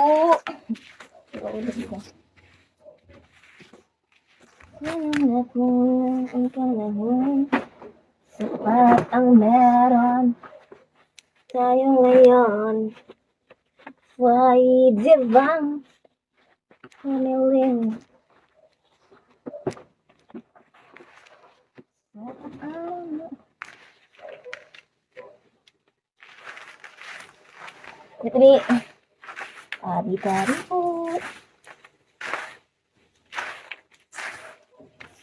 po. Ulit ko. Kulang na kulang ang panahon. Sapat ang meron tayo ngayon. Pwede bang humiling Petri, ari-kari po.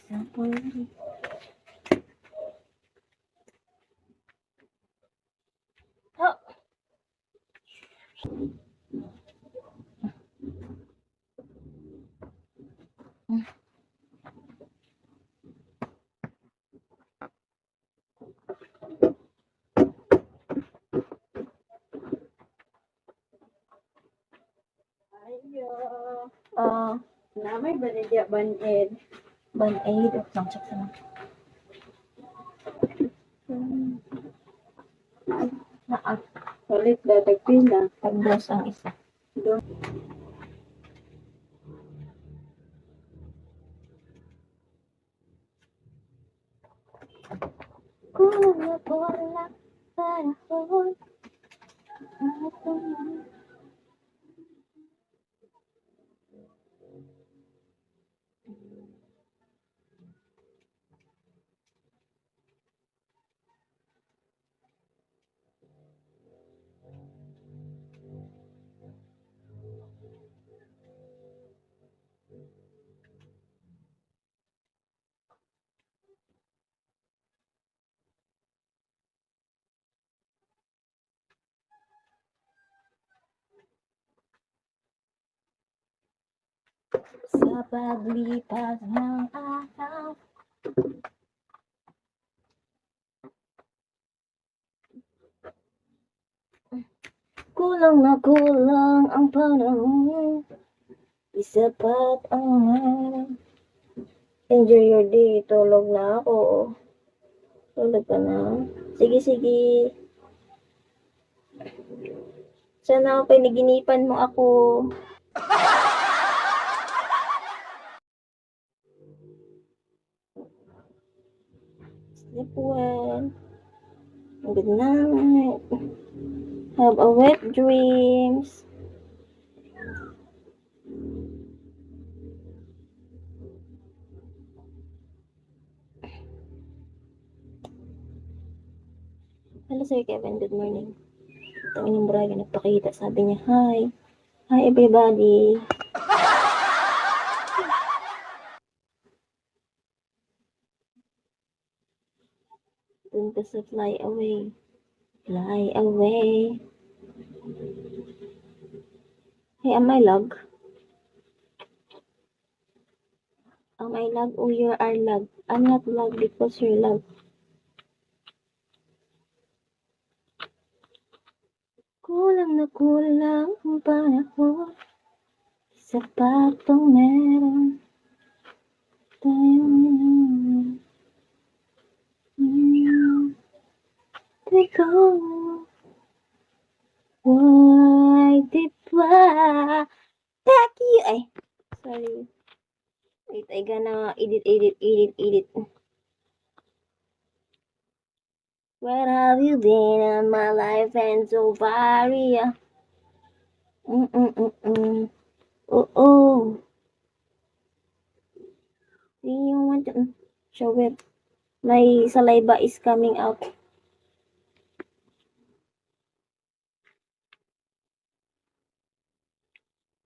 Sampai. Oh. Namay ba na diya ban-ed? Ban-aid. Check sa lang. Ulit ba tagpila? Pag-dos ang isa. Do. Kulang na kulang panahon. Sa paglipas ng araw, kulang na kulang ang panahon. Di sapat ang meron. Enjoy your day. Tulog na ako. Tulog ka na. Sige, sige. Sana ako pinaginipan mo ako. Sleep well. Good night. Have a wet dreams. Hello, Sir Kevin. Good morning. Tangin ng Braga nagpakita. Sabi niya, hi. Hi, everybody. Dun ka sa fly away. Fly away. Hey, am I lag? Am I lag or you are lag? I'm not lag because you're lag. Kulang na kulang ang panahon. Sapat ang meron tayo ngayon. Teka, why di ba? Taki! Ay, sorry. Wait, I gonna edit. Where have you been in my life and so far? Oh. Do you want to show it? My saliva is coming out.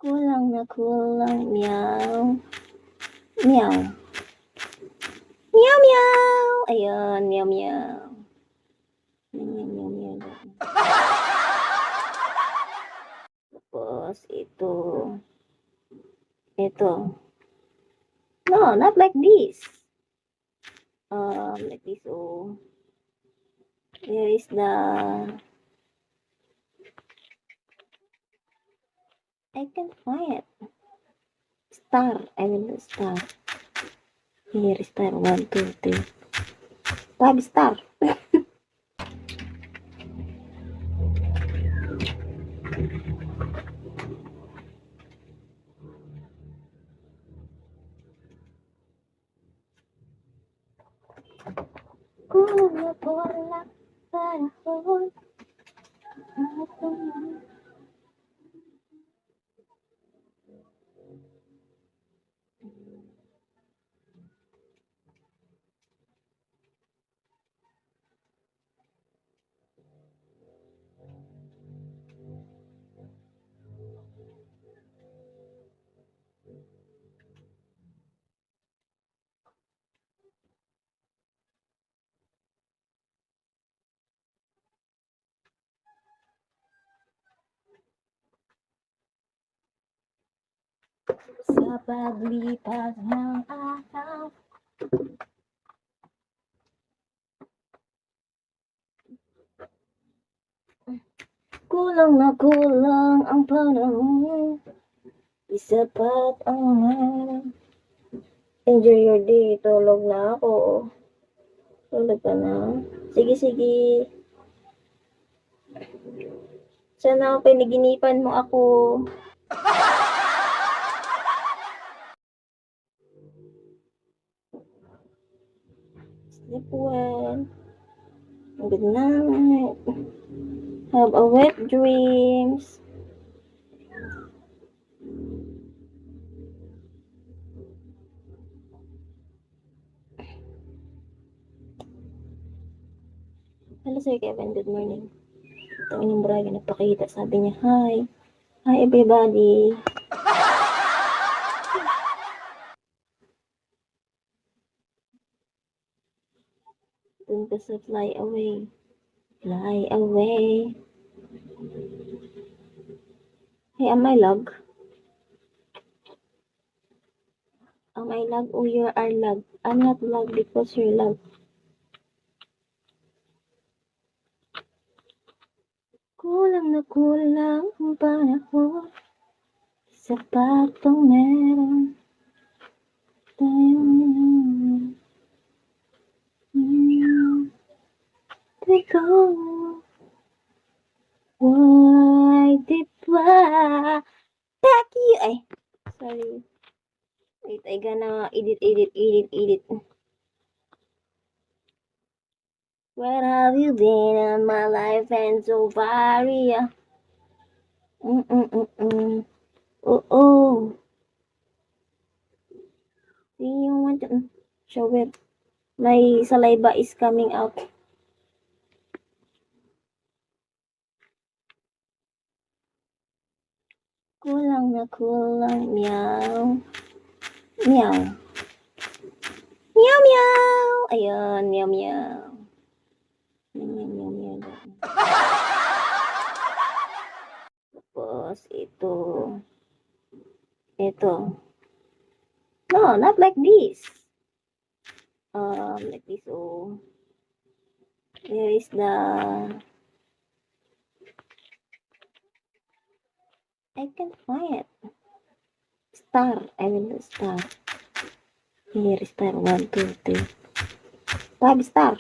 Kulang na kulang. Meow. Meow. Meow, meow. Ayun, meow, meow. Meow. Tapos, ito. No, not like this. Like this. Oh. Here is the... I can't find it. Star. I will do star. Here is star. 1, 2, 3. 5 star. nakulang panahon. Sa paglipas ng araw, kulang na kulang ang panahon. Di sapat ang meron. Enjoy your day. Tulog na ako. Tulog ka na. Sige, sige. Sana ako pinaginipan mo ako. Sleep well. Good night. Have a wet dreams. Hello, Sir Kevin. Good morning. Ito yung Braga nagpakita. Sabi niya, hi. Hi, everybody. Dun ka sa fly away. Fly away. Hey, am I lag? Am I lag or you are lag? I'm not lag because you're lag. Kulang na kulang ang panahon. Sapat pang meron tayong Teko, why did I back you? Ay, sorry. Wait, I gonna edit. Where have you been in my life and so far? Yeah. Oh. Do you want to shower? My saliva is coming out. Kulang na kulang. Meow. Meow. Meow, meow. Ayun, meow, meow. Meow. Tapos, ito. No, not like this. Like this. Oh. There is the... I can't find it. Star. I will do star. Here, star. 1, 2, 3. 5 star.